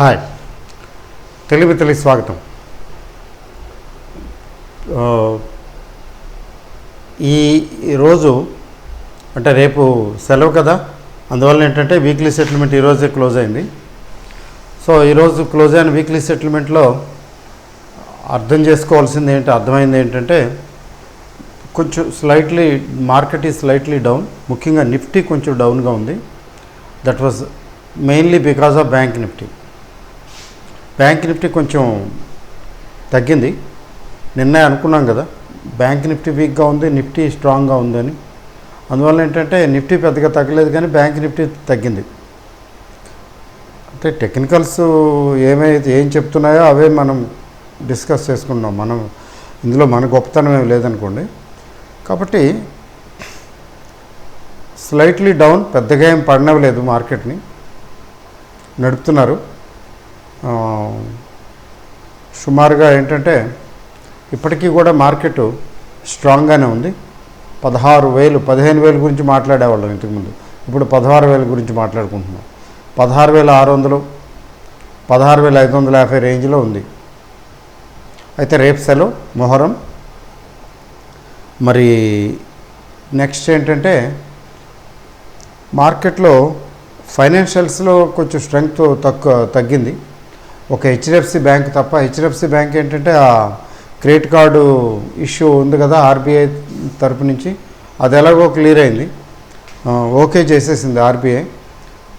Hi, Telugu స్వాగతం. ఈరోజు అంటే రేపు సెలవు కదా, అందువల్ల ఏంటంటే వీక్లీ సెటిల్మెంట్ ఈరోజే క్లోజ్ అయింది. సో ఈరోజు క్లోజ్ అయిన వీక్లీ సెటిల్మెంట్లో అర్థమైంది ఏంటంటే కొంచెం slightly market is slightly down. ముఖ్యంగా నిఫ్టీ కొంచెం డౌన్గా ఉంది. That was mainly because of bank Nifty కొంచెం తగ్గింది. నిన్నే అనుకున్నాం కదా, బ్యాంక్ నిఫ్టీ వీక్గా ఉంది, నిఫ్టీ స్ట్రాంగ్గా ఉందని. అందువల్ల ఏంటంటే నిఫ్టీ పెద్దగా తగ్గలేదు, కానీ బ్యాంక్ నిఫ్టీ తగ్గింది. అంటే టెక్నికల్స్ ఏం చెప్తున్నాయో అవే మనం డిస్కస్ చేసుకున్నాం. ఇందులో మన గొప్పతనం ఏమి లేదనుకోండి. కాబట్టి స్లైట్లీ డౌన్, పెద్దగా ఏం పడినవలేదు, మార్కెట్ని నడుపుతున్నారు. సుమారుగా ఏంటంటే ఇప్పటికీ కూడా మార్కెట్ స్ట్రాంగ్గానే ఉంది. 15,000 గురించి మాట్లాడేవాళ్ళం ఇంతకుముందు, ఇప్పుడు 16,000 గురించి మాట్లాడుకుంటున్నాం. 16,600, 16,550 రేంజ్లో ఉంది. అయితే రేపు సెలవు, మొహరం. మరి నెక్స్ట్ ఏంటంటే మార్కెట్లో ఫైనాన్షియల్స్లో కొంచెం స్ట్రెంగ్త్ తగ్గింది. ఒక హెచ్డిఎఫ్సి బ్యాంక్ తప్ప. హెచ్డిఎఫ్సి బ్యాంక్ ఏంటంటే ఆ క్రెడిట్ కార్డు ఇష్యూ ఉంది కదా ఆర్బీఐ తరపు నుంచి, అది ఎలాగో క్లియర్ అయింది, ఓకే చేసేసింది, ఆర్బీఐ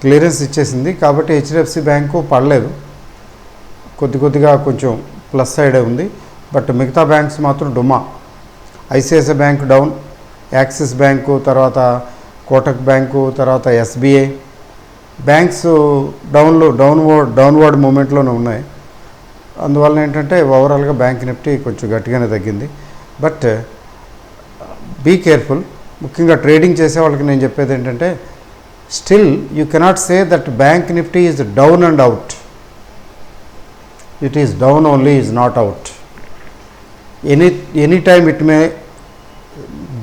క్లియరెన్స్ ఇచ్చేసింది. కాబట్టి హెచ్డిఎఫ్సి బ్యాంకు పడలేదు, కొద్దిగా కొంచెం ప్లస్ సైడే ఉంది. బట్ మిగతా బ్యాంక్స్ మాత్రం డుమా. ICICI bank down, Axis bank, తర్వాత కోటక్ బ్యాంకు, తర్వాత ఎస్బీఐ బ్యాంక్స్ డౌన్వర్డ్ మూమెంట్లోనే ఉన్నాయి. అందువల్ల ఏంటంటే ఓవరాల్గా బ్యాంక్ నిఫ్టీ కొంచెం గట్టిగానే తగ్గింది. But be careful. ముఖ్యంగా ట్రేడింగ్ చేసే వాళ్ళకి నేను చెప్పేది ఏంటంటే, still you cannot say that bank Nifty is down and out. It is down only, is not out. Any time it may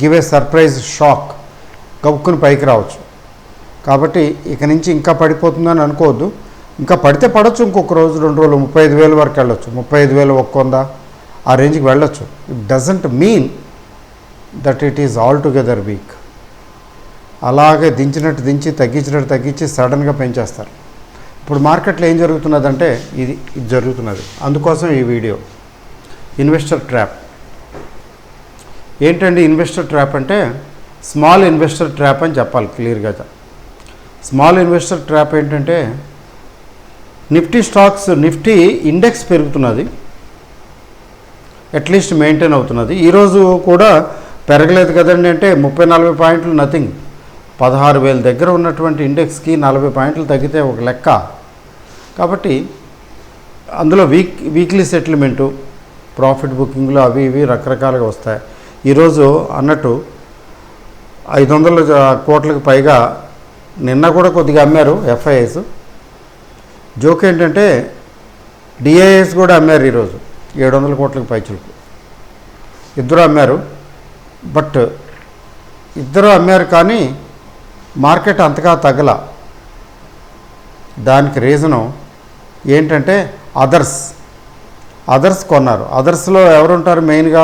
give a surprise shock, గబుక్కుని పైకి రావచ్చు. కాబట్టి ఇక నుంచి ఇంకా పడిపోతుందని అనుకోవద్దు. ఇంకా పడితే పడవచ్చు, ఇంకొక రోజు 2 రోజులు 35,000 వరకు వెళ్ళొచ్చు, 35,100 ఆ రేంజ్కి వెళ్ళొచ్చు. It doesn't mean that it is all together week. అలాగే దించి తగ్గించి సడన్గా పెంచేస్తారు. ఇప్పుడు మార్కెట్లో ఏం జరుగుతున్నదంటే ఇది జరుగుతున్నది. అందుకోసం ఈ వీడియో. ఇన్వెస్టర్ ట్రాప్ ఏంటండి? ఇన్వెస్టర్ ట్రాప్ అంటే స్మాల్ ఇన్వెస్టర్ ట్రాప్ అని చెప్పాలి క్లియర్గా. స్మాల్ ఇన్వెస్టర్ ట్రాప్ ఏంటంటే, నిఫ్టీ ఇండెక్స్ పెరుగుతున్నది, అట్లీస్ట్ మెయింటైన్ అవుతున్నది. ఈరోజు కూడా పెరగలేదు కదండి, అంటే 30-40 పాయింట్లు నథింగ్. 16,000 దగ్గర ఉన్నటువంటి ఇండెక్స్కి 40 పాయింట్లు తగ్గితే ఒక లెక్క. కాబట్టి అందులో వీక్లీ సెటిల్మెంటు, ప్రాఫిట్ బుకింగ్లు అవి ఇవి రకరకాలుగా వస్తాయి. ఈరోజు అన్నట్టు 500 కోట్లకు పైగా నిన్న కూడా కొద్దిగా అమ్మారు ఎఫ్ఐఐస్. జోక్ ఏంటంటే డిఐఎస్ కూడా అమ్మారు ఈరోజు 700 కోట్లకు పైచులకు. ఇద్దరు అమ్మారు. బట్ ఇద్దరు అమ్మారు కానీ మార్కెట్ అంతగా తగ్గల. దానికి రీజను ఏంటంటే అదర్స్ కొన్నారు. అదర్స్లో ఎవరుంటారు? మెయిన్గా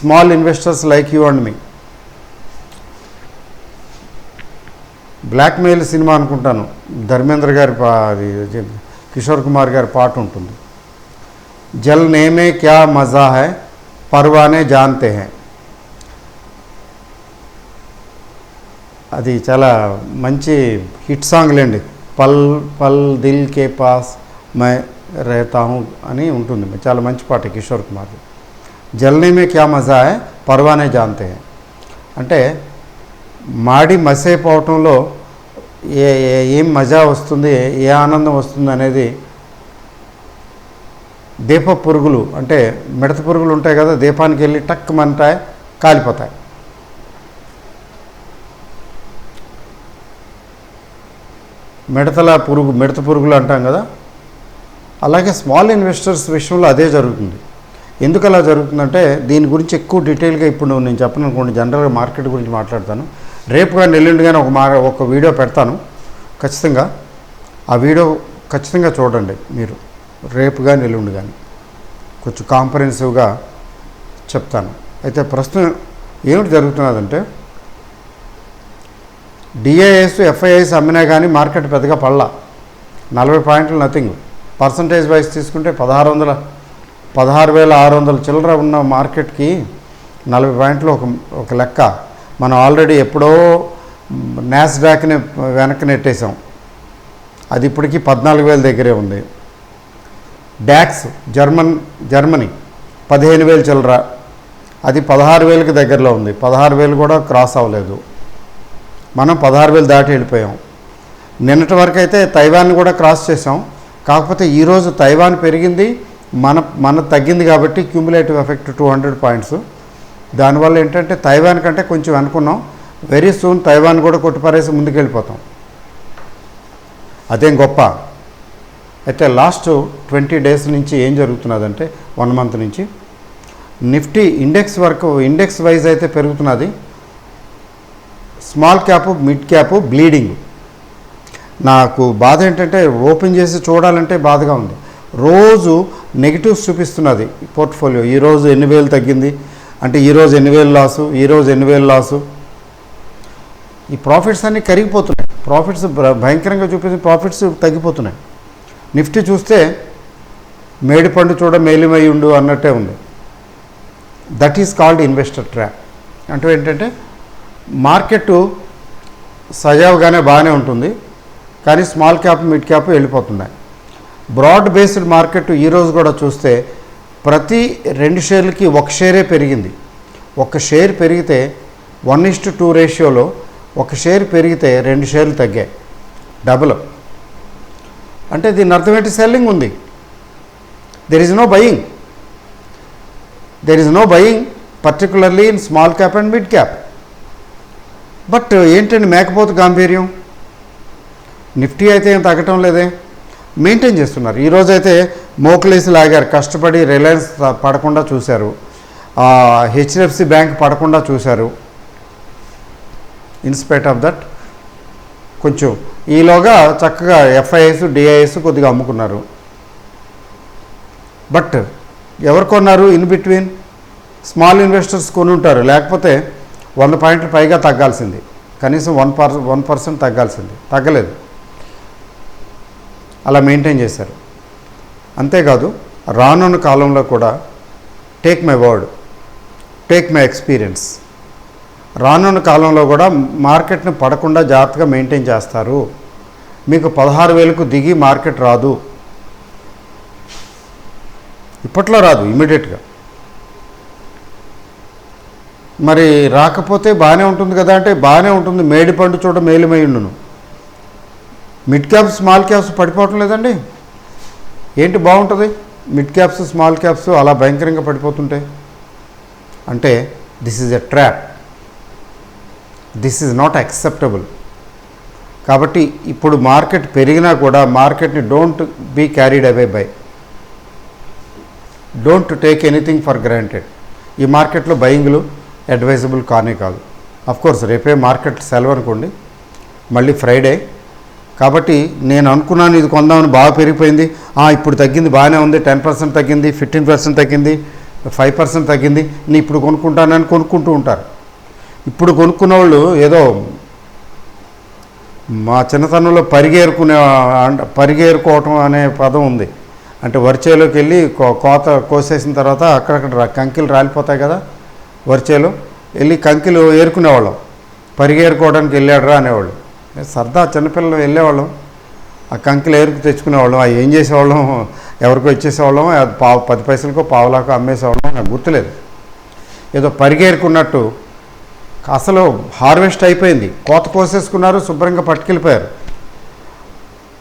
small investors like you and me. Blackmail cinema అనుకుంటాను, ధర్మేంద్ర గారి అది కిషోర్ కుమార్ గారి పాట ఉంటుంది. జల్ నేమే క్యా మజా హై, పర్వానే జాన్తే హై. అది చాలా మంచి హిట్ సాంగ్ లేండి. పల్ పల్ దిల్ కే పాస్ మై रहता हूँ అని ఉంటుంది. చాలా మంచి పాట కిషోర్ కుమార్. జల్నే మే క్యా మజా హై, పర్వానే జాన్తే హై. అంటే మాడి మసైపోవటంలో ఏం మజా వస్తుంది, ఏ ఆనందం వస్తుంది అనేది దీప పురుగులు, అంటే మిడత పురుగులు ఉంటాయి కదా, దీపానికి వెళ్ళి టక్ మంటాయి, కాలిపోతాయి. మిడత పురుగులు అంటాం కదా, అలాగే స్మాల్ ఇన్వెస్టర్స్ విషయంలో అదే జరుగుతుంది. ఎందుకు అలా జరుగుతుందంటే దీని గురించి ఎక్కువ డీటెయిల్గా ఇప్పుడు నేను చెప్పను అనుకోండి, జనరల్గా మార్కెట్ గురించి మాట్లాడతాను. రేపు కానీ ఎల్లుండి కానీ ఒక వీడియో పెడతాను ఖచ్చితంగా. ఆ వీడియో ఖచ్చితంగా చూడండి మీరు, రేపు కానీ ఎల్లుండి కానీ కొంచెం కాంప్రహెన్సివ్గా చెప్తాను. అయితే ప్రస్తుతం ఏమిటి జరుగుతున్నదంటే, డిఐఎస్ ఎఫ్ఐఐస్ అమ్మినా కానీ మార్కెట్ పెద్దగా పడలా, 40 పాయింట్లు నథింగ్. పర్సంటేజ్ వైజ్ తీసుకుంటే 16,600 చిల్లర ఉన్న మార్కెట్కి 40 పాయింట్లు ఒక లెక్క. మనం ఆల్రెడీ ఎప్పుడో నాస్డాక్ని వెనక్కి నెట్టేసాం, అది ఇప్పటికీ 14,000 దగ్గరే ఉంది. డాక్స్ జర్మనీ 15,000 చిల్లర, అది 16,000కి దగ్గరలో ఉంది. 16,000 కూడా క్రాస్ అవ్వలేదు, మనం 16,000 దాటి వెళ్ళిపోయాం. నిన్నటి వరకు అయితే తైవాన్ కూడా క్రాస్ చేసాం. కాకపోతే ఈరోజు తైవాన్ పెరిగింది, మన తగ్గింది కాబట్టి క్యూములేటివ్ ఎఫెక్ట్ 200 పాయింట్స్. దానివల్ల ఏంటంటే తైవాన్ కంటే కొంచెం అనుకున్నాం, వెరీ సూన్ తైవాన్ కూడా కొట్టిపారేసి ముందుకెళ్ళిపోతాం. అదేం గొప్ప. అయితే లాస్ట్ 20 డేస్ నుంచి ఏం జరుగుతున్నదంటే, 1 మంత్ నుంచి నిఫ్టీ ఇండెక్స్ వైజ్ అయితే పెరుగుతున్నది. Small cap, mid cap bleeding. నాకు బాధ ఏంటంటే ఓపెన్ చేసి చూడాలంటే బాధగా ఉంది. రోజు నెగిటివ్స్ చూపిస్తున్నది పోర్ట్ఫోలియో. ఈరోజు 8,000 తగ్గింది అంటే ఈరోజు 8,000 లాసు, ఈరోజు 8,000 లాసు. ఈ ప్రాఫిట్స్ అన్నీ కరిగిపోతున్నాయి. ప్రాఫిట్స్ భయంకరంగా చూపించి ప్రాఫిట్స్ తగ్గిపోతున్నాయి. నిఫ్టీ చూస్తే మేడిపండు చూడ మేలిమై ఉండు అన్నట్టే ఉంది. That is called investor trap. అంటే ఏంటంటే మార్కెట్ సజావుగానే బాగానే ఉంటుంది, కానీ స్మాల్ క్యాప్, మిడ్ క్యాప్ వెళ్ళిపోతున్నాయి. బ్రాడ్ బేస్డ్ మార్కెట్ ఈరోజు కూడా చూస్తే ప్రతి 2 షేర్లకి 1 షేరే పెరిగింది. 1 షేర్ పెరిగితే 1:2 రేషియోలో 1 షేర్ పెరిగితే 2 షేర్లు తగ్గాయి, డబుల్. అంటే దీని అర్థం ఏంటి? సెల్లింగ్ ఉంది. There is no buying particularly in small cap and mid cap. But ఏంటండి మేకపోతు గాంభీర్యం? నిఫ్టీ అయితే ఏం తగ్గటం లేదే, మెయింటైన్ చేస్తున్నారు. ఈరోజైతే మోకలేసి లాగారు, కష్టపడి రిలయన్స్ పడకుండా చూశారు, హెచ్డిఎఫ్సి బ్యాంక్ పడకుండా చూశారు. ఇన్స్పైట్ ఆఫ్ దట్ కొంచెం ఈలోగా చక్కగా ఎఫ్ఐఎస్, డిఐఎస్ కొద్దిగా అమ్ముకున్నారు. బట్ ఎవరు కొన్నారు? ఇన్ బిట్వీన్ స్మాల్ ఇన్వెస్టర్స్ కొని ఉంటారు, లేకపోతే 100 పాయింట్లు పైగా తగ్గాల్సింది, కనీసం 1% తగ్గాల్సింది, తగ్గలేదు. అలా మెయింటైన్ చేశారు. అంతేకాదు రానున్న కాలంలో కూడా take my word, take my experience, రానున్న కాలంలో కూడా మార్కెట్ని పడకుండా జాగ్రత్తగా మెయింటైన్ చేస్తారు. మీకు 16,000కు దిగి మార్కెట్ రాదు, ఇప్పట్లో రాదు, ఇమీడియట్గా. మరి రాకపోతే బాగానే ఉంటుంది కదా అంటే బాగానే ఉంటుంది. మేడిపండు చూడ మేలిమై ఉండును. మిడ్ క్యాప్స్, స్మాల్ క్యాప్స్ పడిపోవటం లేదండి. ఏంటి బాగుంటుంది? మిడ్ క్యాప్స్, స్మాల్ క్యాప్స్ అలా భయంకరంగా పడిపోతుంటాయి. అంటే this is a trap, this is not acceptable. కాబట్టి ఇప్పుడు మార్కెట్ పెరిగినా కూడా మార్కెట్ని don't be carried away by, don't take anything for granted. ఈ మార్కెట్లో బయింగ్లు అడ్వైజబుల్ కానే కాదు. అఫ్కోర్స్ రేపే మార్కెట్ సెలవు అనుకోండి, మళ్ళీ ఫ్రైడే. కాబట్టి నేను అనుకున్నాను ఇది కొందామని, బాగా పెరిగిపోయింది, ఇప్పుడు తగ్గింది, బాగానే ఉంది, 10% తగ్గింది, 15% తగ్గింది, 5% తగ్గింది, నేను ఇప్పుడు కొనుక్కుంటానని కొనుక్కుంటూ ఉంటారు. ఇప్పుడు కొనుక్కున్న వాళ్ళు ఏదో మా చిన్నతనంలో పరిగేరుకోవటం అనే పదం ఉంది. అంటే వరిచేలోకి వెళ్ళి కోత కోసేసిన తర్వాత అక్కడక్కడ కంకిలు రాలిపోతాయి కదా, వరిచేలో వెళ్ళి కంకిలు ఏరుకునేవాళ్ళం, పరిగేరుకోవడానికి వెళ్ళాడరా అనేవాళ్ళు. సరదా చిన్నపిల్లలు వెళ్ళేవాళ్ళం, ఆ కంకిలు ఏరుకు తెచ్చుకునేవాళ్ళం. అవి ఏం చేసేవాళ్ళం, ఎవరికో ఇచ్చేసేవాళ్ళం, అది 10 పైసలకో పావులాకో అమ్మేసేవాళ్ళం, నాకు గుర్తులేదు. ఏదో పరిగేరుకున్నట్టు అసలు హార్వెస్ట్ అయిపోయింది, కోత కోసేసుకున్నారు, శుభ్రంగా పట్టుకెళ్ళిపోయారు.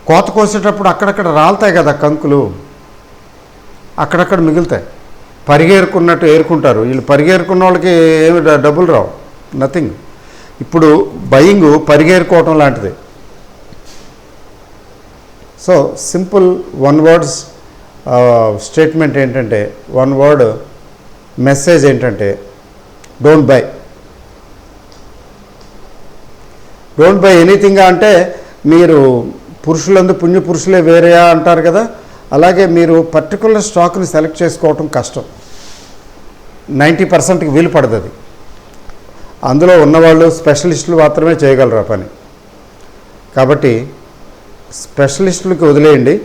కోత కోసేటప్పుడు అక్కడక్కడ రాలుతాయి కదా కంకులు, అక్కడక్కడ మిగులుతాయి. పరిగేరుకున్నట్టు ఏరుకుంటారు వీళ్ళు. పరిగేరుకున్న వాళ్ళకి ఏమి డబ్బులు రావు, నథింగ్. ఇప్పుడు బయింగ్ పరిగేరుకోవటం లాంటిది. సో సింపుల్ 1 వర్డ్స్ స్టేట్మెంట్ ఏంటంటే, 1 వర్డ్ మెసేజ్ ఏంటంటే, don't by. Don't by anything అంటే మీరు పురుషులందు పుణ్య పురుషులే వేరేయా అంటారు కదా, అలాగే మీరు పర్టికులర్ స్టాక్ని సెలెక్ట్ చేసుకోవటం కష్టం. 90%కి వీలు పడదు అది. అందులో ఉన్నవాళ్ళు స్పెషలిస్టులు మాత్రమే చేయగలరు ఆ పని. కాబట్టి స్పెషలిస్టులకి వదిలేయండి.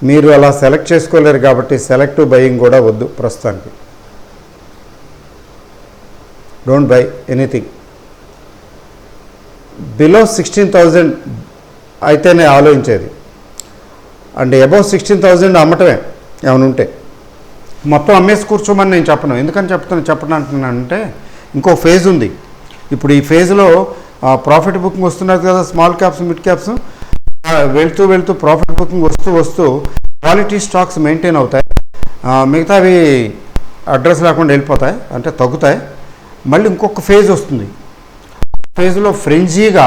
మీరు అలా సెలెక్ట్ చేసుకోలేరు కాబట్టి సెలెక్టివ్ బయింగ్ కూడా వద్దు ప్రస్తుతానికి. డోంట్ బై ఎనీథింగ్ బిలో 16,000 అయితేనే ఆలోచించేది. అండ్ అబౌవ్ 16,000 అమ్మటమే ఏమైనా ఉంటే. మొత్తం అమ్మేసి కూర్చోమని నేను చెప్పను. ఎందుకని చెప్పనంటున్నానంటే ఇంకో ఫేజ్ ఉంది. ఇప్పుడు ఈ ఫేజ్లో ప్రాఫిట్ బుకింగ్ వస్తున్నది కదా, స్మాల్ క్యాప్స్ మిడ్ క్యాప్స్ వెళ్తూ ప్రాఫిట్ బుకింగ్ వస్తూ క్వాలిటీ స్టాక్స్ మెయింటైన్ అవుతాయి. మిగతావి అడ్రస్ లేకుండా వెళ్ళిపోతాయి, అంటే తగ్గుతాయి. మళ్ళీ ఇంకొక ఫేజ్ వస్తుంది. ఫేజ్లో ఫ్రెంజీగా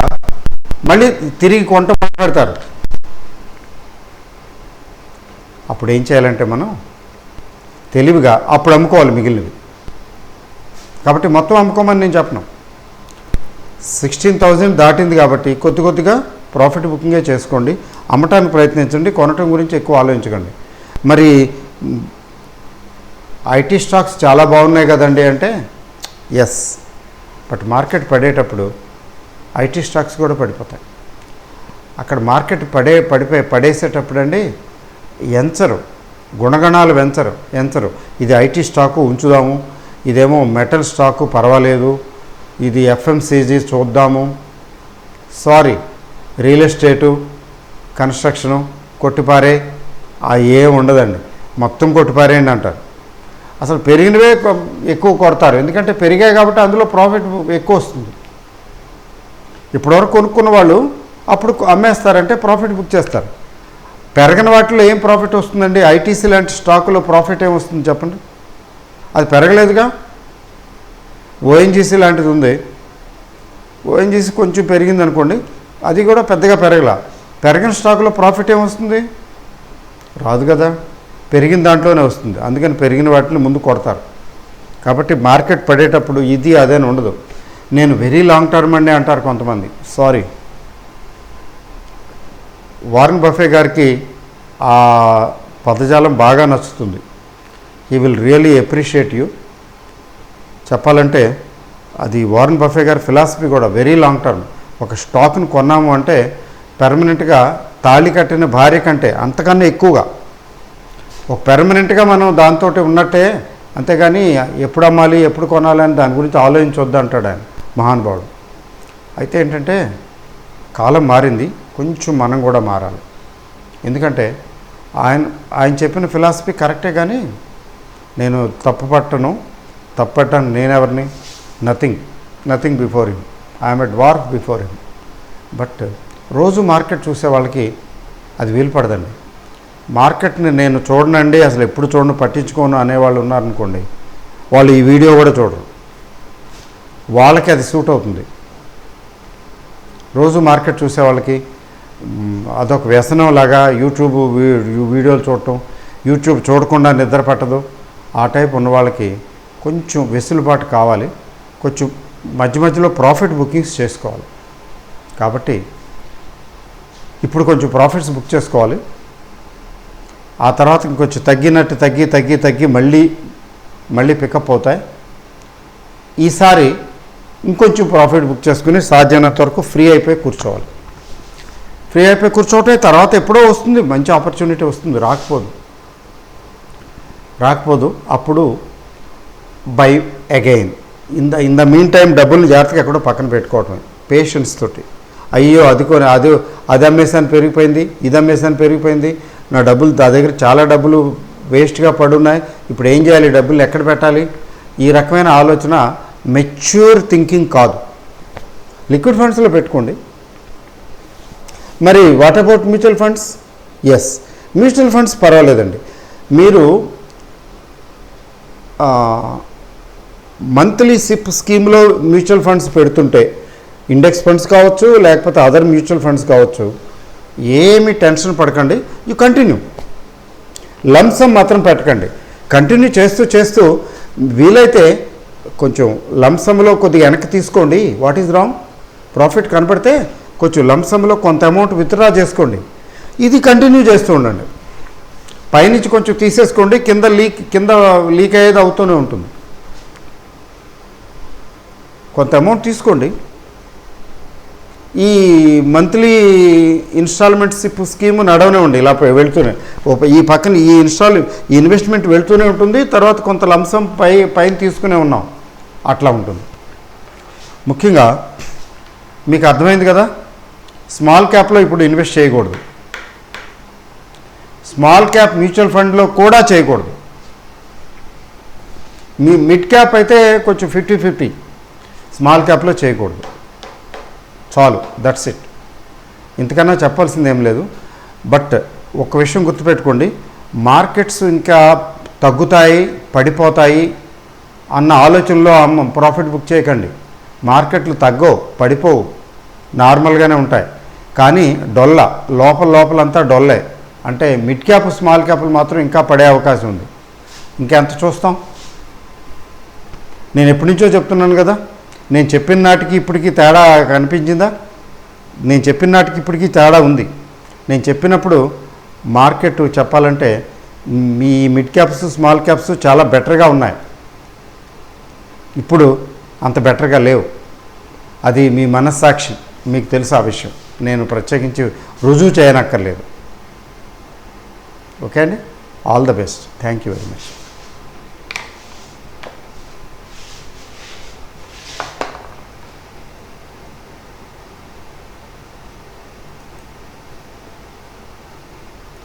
మళ్ళీ తిరిగి కొంట పెడతారు. అప్పుడు ఏం చేయాలంటే మనం తెలివిగా అప్పుడు అమ్ముకోవాలి మిగిలినవి. కాబట్టి మొత్తం అమ్ముకోమని నేను చెప్పను. 16,000 దాటింది కాబట్టి కొద్దిగా ప్రాఫిట్ బుకింగే చేసుకోండి. అమ్మటానికి ప్రయత్నించండి, కొనటం గురించి ఎక్కువ ఆలోచించకండి. మరి ఐటీ స్టాక్స్ చాలా బాగున్నాయి కదండి అంటే ఎస్, బట్ మార్కెట్ పడేటప్పుడు ఐటీ స్టాక్స్ కూడా పడిపోతాయి. అక్కడ మార్కెట్ పడేసేటప్పుడు అండి ఎంచరు, గుణగణాలు ఎంచరు. ఇది ఐటీ స్టాకు ఉంచుదాము, ఇదేమో మెటల్ స్టాకు పర్వాలేదు, ఇది ఎఫ్ఎంసీజీ చూద్దాము, సారీ రియల్ ఎస్టేటు కన్స్ట్రక్షను కొట్టిపారే ఏం ఉండదండి, మొత్తం కొట్టిపారేయండి అంటారు. అసలు పెరిగినవే ఎక్కువ కొడతారు, ఎందుకంటే పెరిగాయి కాబట్టి అందులో ప్రాఫిట్ ఎక్కువ వస్తుంది. ఇప్పటివరకు కొనుక్కున్న వాళ్ళు అప్పుడు అమ్మేస్తారంటే ప్రాఫిట్ బుక్ చేస్తారు. పెరగని వాటిలో ఏం ప్రాఫిట్ వస్తుందండి? ఐటీసీ లాంటి స్టాకులో ప్రాఫిట్ ఏమొస్తుంది చెప్పండి? అది పెరగలేదుగా. ఓఎన్జీసీ లాంటిది ఉంది, ఓఎన్జీసీ కొంచెం పెరిగింది అనుకోండి, అది కూడా పెద్దగా పెరగని స్టాకులో ప్రాఫిట్ ఏమొస్తుంది? రాదు కదా, పెరిగిన దాంట్లోనే వస్తుంది. అందుకని పెరిగిన వాటిని ముందు కొడతారు. కాబట్టి మార్కెట్ పడేటప్పుడు ఇది అదేని ఉండదు. నేను వెరీ లాంగ్ టర్మ్ అండి అంటారు కొంతమంది. సారీ, వారన్ బఫే గారికి ఆ పదజాలం బాగా నచ్చుతుంది. He will really appreciate you. చెప్పాలంటే అది వారన్ బఫే గారి ఫిలాసఫీ కూడా వెరీ లాంగ్ టర్మ్. ఒక స్టాక్ను కొన్నాము అంటే పెర్మనెంట్గా తాళి కట్టిన భార్య కంటే అంతకన్నా ఎక్కువగా ఒక పెర్మనెంట్గా మనం దాంతో ఉన్నట్టే, అంతేగాని ఎప్పుడు అమ్మాలి ఎప్పుడు కొనాలి అని దాని గురించి ఆలోచించొద్దు అంటాడు ఆయన మహానుభావుడు. అయితే ఏంటంటే కాలం మారింది, కొంచెం మనం కూడా మారాలి. ఎందుకంటే ఆయన చెప్పిన ఫిలాసఫీ కరెక్టే, కానీ నేను తప్పట్టను నేనెవరిని, nothing before him, I'm a dwarf before him. But రోజు మార్కెట్ చూసే వాళ్ళకి అది వీలు పడదండి. మార్కెట్ని నేను చూడనండి, అసలు ఎప్పుడు చూడను, పట్టించుకోను అనేవాళ్ళు ఉన్నారనుకోండి, వాళ్ళు ఈ వీడియో కూడా చూడరు. వాళ్ళకి అది సూట్ అవుతుంది. రోజు మార్కెట్ చూసే వాళ్ళకి అదొక వ్యసనం లాగా యూట్యూబ్ వీడియోలు చూడటం, యూట్యూబ్ చూడకుండా నిద్ర పట్టదు. ఆ టైప్ ఉన్న వాళ్ళకి కొంచెం వెసులుబాటు కావాలి, కొంచెం మధ్యలో ప్రాఫిట్ బుకింగ్స్ చేసుకోవాలి. కాబట్టి ఇప్పుడు కొంచెం ప్రాఫిట్స్ బుక్ చేసుకోవాలి. ఆ తర్వాత ఇంకొంచెం తగ్గినట్టు తగ్గి మళ్ళీ పికప్ అవుతాయి. ఈసారి ఇంకొంచెం ప్రాఫిట్ బుక్ చేసుకుని సాధ్యమైనంత వరకు ఫ్రీ అయిపోయి కూర్చోవాలి. ఫ్రీ అయిపోయి కూర్చోవటం తర్వాత ఎప్పుడో వస్తుంది, మంచి ఆపర్చునిటీ వస్తుంది, రాకపోదు. అప్పుడు by again. In the mean time డబ్బులు జాగ్రత్తగా ఎక్కడో పక్కన పెట్టుకోవటమే పేషెన్స్ తోటి. అయ్యో అది అమ్మేసాను పెరిగిపోయింది, ఇది అమ్మేసాను పెరిగిపోయింది, నా దగ్గర చాలా డబ్బులు వేస్ట్గా పడున్నాయి, ఇప్పుడు ఏం చేయాలి, డబ్బులు ఎక్కడ పెట్టాలి, ఈ రకమైన ఆలోచన మెచ్యూర్ థింకింగ్ కాదు. లిక్విడ్ ఫండ్స్లో పెట్టుకోండి. మరి what about mutual funds? Yes, mutual funds పర్వాలేదండి. మీరు మంత్లీ సిప్ స్కీమ్లో మ్యూచువల్ ఫండ్స్ పెడుతుంటే, ఇండెక్స్ ఫండ్స్ కావచ్చు, లేకపోతే అదర్ మ్యూచువల్ ఫండ్స్ కావచ్చు, ఏమి టెన్షన్ పడకండి. You continue. లంసమ్ మాత్రం పెట్టకండి. కంటిన్యూ చేస్తూ వీలైతే కొంచెం లంసంలో కొద్దిగా వెనక్కి తీసుకోండి. What is wrong? ప్రాఫిట్ కనపడితే కొంచెం లంసంలో కొంత అమౌంట్ విత్డ్రా చేసుకోండి. ఇది కంటిన్యూ చేస్తూ ఉండండి. పైనుంచి కొంచెం తీసేసుకోండి, కింద లీక్ అయ్యేది అవుతూనే ఉంటుంది. కొంత అమౌంట్ తీసుకోండి. ఈ మంత్లీ ఇన్స్టాల్మెంట్షిప్ స్కీమ్ నడవనే ఉండి ఇలా వెళ్తూనే, ఈ పక్కన ఈ ఇన్వెస్ట్మెంట్ వెళ్తూనే ఉంటుంది, తర్వాత కొంత లంసం పైన తీసుకునే ఉన్నాం, అట్లా ఉంటుంది. ముఖ్యంగా మీకు అర్థమైంది కదా, స్మాల్ క్యాప్లో ఇప్పుడు ఇన్వెస్ట్ చేయకూడదు, స్మాల్ క్యాప్ మ్యూచువల్ ఫండ్లో కూడా చేయకూడదు. మీ మిడ్ క్యాప్ అయితే కొంచెం 50-50, స్మాల్ క్యాప్లో చేయకూడదు. చాలు, దట్స్ ఇట్. ఇంతకన్నా చెప్పాల్సింది ఏం లేదు. బట్ ఒక విషయం గుర్తుపెట్టుకోండి, మార్కెట్స్ ఇంకా తగ్గుతాయి, పడిపోతాయి అన్న ఆలోచనలో ప్రాఫిట్ బుక్ చేయకండి. మార్కెట్లు తగ్గవు, పడిపోవు, నార్మల్గానే ఉంటాయి. కానీ లోపలంతా డొల్లే. అంటే మిడ్ క్యాప్ స్మాల్ క్యాప్లు మాత్రం ఇంకా పడే అవకాశం ఉంది. ఇంకెంత చూస్తాం? నేను ఎప్పటి నుంచో చెప్తున్నాను కదా, నేను చెప్పిన నాటికి ఇప్పటికీ తేడా కనిపించిందా? నేను చెప్పిన నాటికి ఇప్పటికీ తేడా ఉంది. నేను చెప్పినప్పుడు మార్కెట్ చెప్పాలంటే మీ మిడ్ క్యాప్స్ స్మాల్ క్యాప్స్ చాలా బెటర్గా ఉన్నాయి, ఇప్పుడు అంత బెటర్గా లేవు. అది మీ మనస్సాక్షి, మీకు తెలుసు ఆ విషయం. నేను ప్రత్యేకించి రుజువు చేయనక్కర్లేదు. ఓకే అండి, all the best. Thank you very much.